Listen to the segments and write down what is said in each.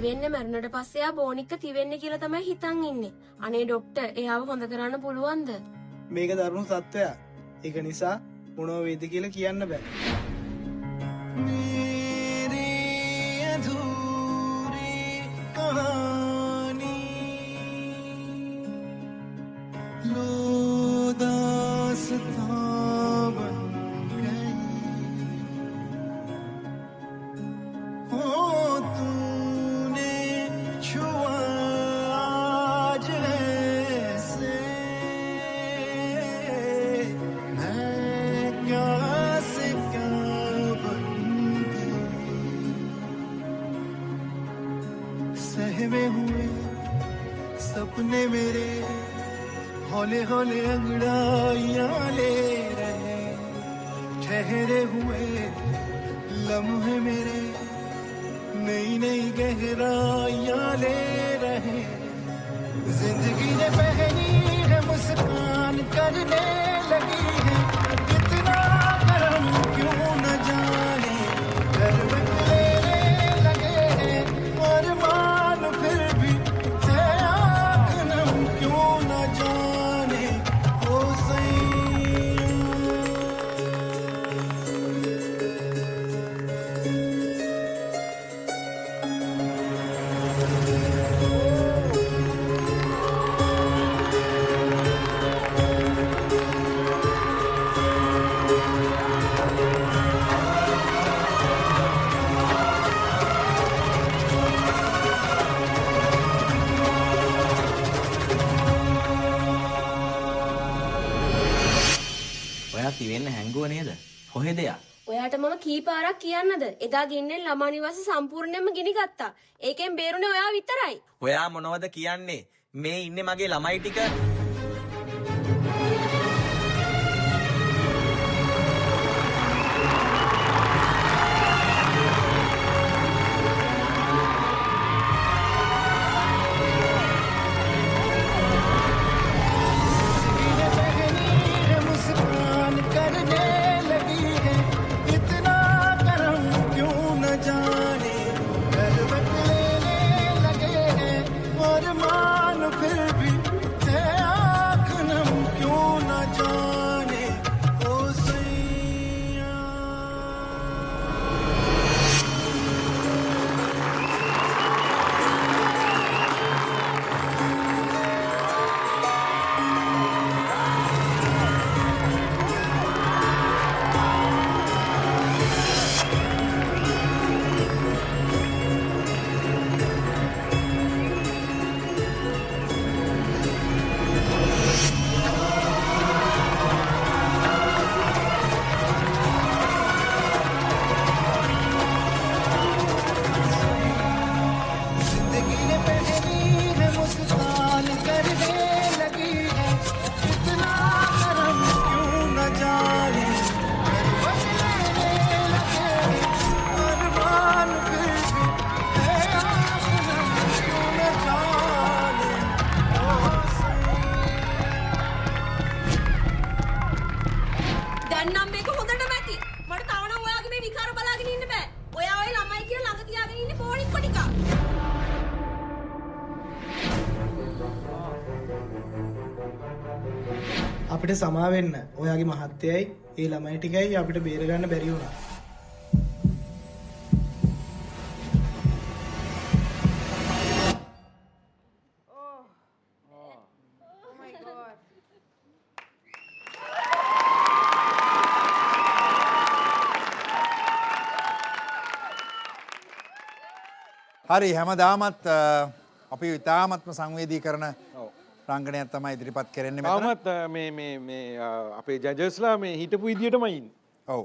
තිවෙන්නේ මැරුණට පස්සේ එයා බෝනික්ක තිවෙන්නේ කියලා තමයි හිතන් ඉන්නේ. අනේ ડોක්ටර් එයාව හොඳ කරන්න පුළුවන්ද? මේක දරුණු සත්වයක්. ඒක නිසා මොනව වේද කියලා කියන්න බෑ. मेरी अधूरी कहानी लो दास्तां बन गई हो तूने छुआ आज ऐसे मैं क्या से क्या बन गई सहमे हुए सपने मेरे हौले हौले अंगड़ाइयां ले रहे ठहरे हुए लम्हे मेरे नई नई गहराइयां ले रहे जिंदगी ने पहनी है मुस्कान करने लगी है कितना करम क्यों न जाने घर लेने लगे हैं और मान फिर भी है आँख नम क्यों न जाने ओ सैया ඔයා තිවෙන්න හැංගුව නේද? කොහෙද යා? ඔයාට මම කී පාරක් කියන්නද? එදා ගින්නෙන් ළමා නිවාස සම්පූර්ණයෙන්ම ගිනි ගත්තා. ඒකෙන් බේරුනේ ඔයා විතරයි. ඔයා මොනවද කියන්නේ? මේ ඉන්නේ මගේ ළමයි ටික. मुस्कान करने लगी है इतना करम क्यों न जाने घर लेने लगे हैं और मान फिर भी है आँख नम क्यों न जाने ओ सैया जिंदगी ने पहनी है मुस्कान करने लगी है इतना करम क्यों न जाने घर लेने लगे हैं अरमान फिर भी है आँख नम क्यों न जाने ओ දැන් නම් මේක හොඳටම ඇති. මට තව නම් ඔයාගේ මේ විකාර බලාගෙන ඉන්න බෑ. ඔයා ඔය ළමයි කියලා ළඟ තියාගෙන ඉන්නේ බෝනික්ක ටික. අපිට සමා වෙන්න. ඔයාගේ මහත්තයයි ඒ ළමයි ටිකයි අපිට බේර ගන්න බැරි වුණා. හරි හැමදාමත් අපි ඉතාමත්ම සංවේදී කරන රංගනයක් තමයි ඉදිරිපත් කරන්නේ මෙතන. තාමත් මේ අපේ ජජස්ලා මේ හිටපු විදියටමයි ඉන්නේ. ඔව්.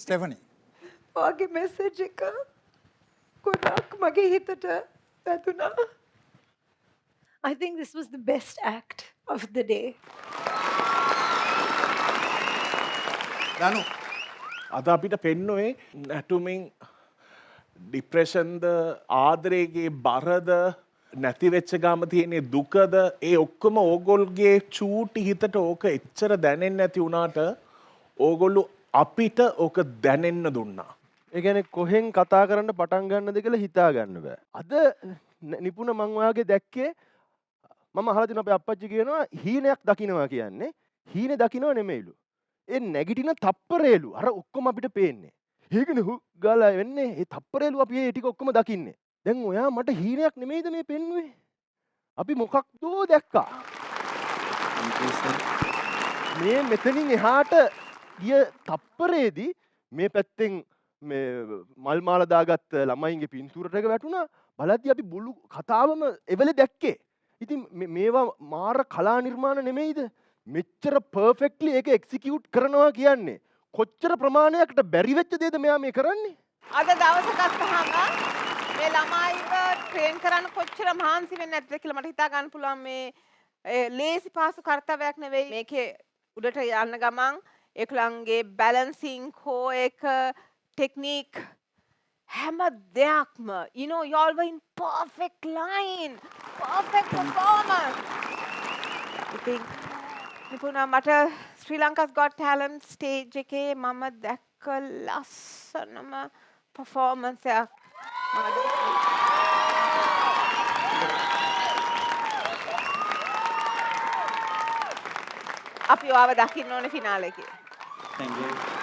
ස්ටෙෆනි. ඔයාගේ මෙසේජ් එක ගොඩක් මගේ හිතට වැදුනා. I think this was the best act of the day. දනු අද අපිට පෙන්නුවේ නැටුමින් ડિප්‍රෙෂන්ද ආදරේගේ බරද නැතිවෙච්ච ගාම තියෙන දුකද ඒ ඔක්කොම ඕගොල්ගේ චූටි හිතට ඕක එච්චර දැනෙන්නේ නැති වුණාට ඕගොල්ලෝ අපිට ඕක දැනෙන්න දුන්නා. ඒ කියන්නේ කොහෙන් කතා කරන්න පටන් ගන්නද කියලා හිතා ගන්න බෑ. අද නිපුණ මං ඔයාගේ දැක්කේ මම අහලා තියෙනවා අපේ අප්පච්චි කියනවා හීනයක් දකින්නවා කියන්නේ හීනේ දකින්නව නෙමෙයිලු. ඒ නැගිටින තප්පරේලු අර ඔක්කොම අපිට පේන්නේ. ඒකනේ ගාලා වෙන්නේ ඒ තප්පරේලු අපි ඒ ටික ඔක්කොම දකින්නේ. දැන් ඔයා මට හීනයක් නෙමෙයිද මේ පෙන්නුවේ? අපි මොකක්දෝ දැක්කා. මේ මෙතනින් එහාට ගිය තප්පරේදී මේ පැත්තෙන් මේ මල් මාලා දාගත්ත ළමයින්ගේ පින්තූරට එක වැටුණා. බලද්දි අපි බුළු කතාවම එවලේ දැක්කේ. ඉතින් මේවා මාර කලා නිර්මාණ නෙමෙයිද? මෙච්චර පර්ෆෙක්ට්ලි ඒක එක්සිකියුට් කරනවා කියන්නේ කොච්චර ප්‍රමාණයකට බැරි වෙච්ච දේද මෙයා මේ කරන්නේ? අද දවස ගත්තහම මේ ළමයිව ට්‍රේන් කරන්න කොච්චර මහන්සි වෙන්නේ නැද්ද කියලා මට හිතා ගන්න පුළුවන්. මේ ලේසි පාසු කර්තව්‍යයක් නෙවෙයි. මේකේ උඩට යන්න ගමන් ඒකලංගේ බැලන්සිං හෝ ඒක ටෙක්නික් හැම දෙයක්ම you know you all were in perfect line perfect performance. ඉතින් නිපුණා මට ශ්‍රී ලංකාස් ගොට් ටැලන්ට් ස්ටේජ් එකේ මම දැක්ක ලස්සනම performance එකක් අපි ඔයාව දකින්න ඕනේ ෆිනාලේ එකේ. Thank you.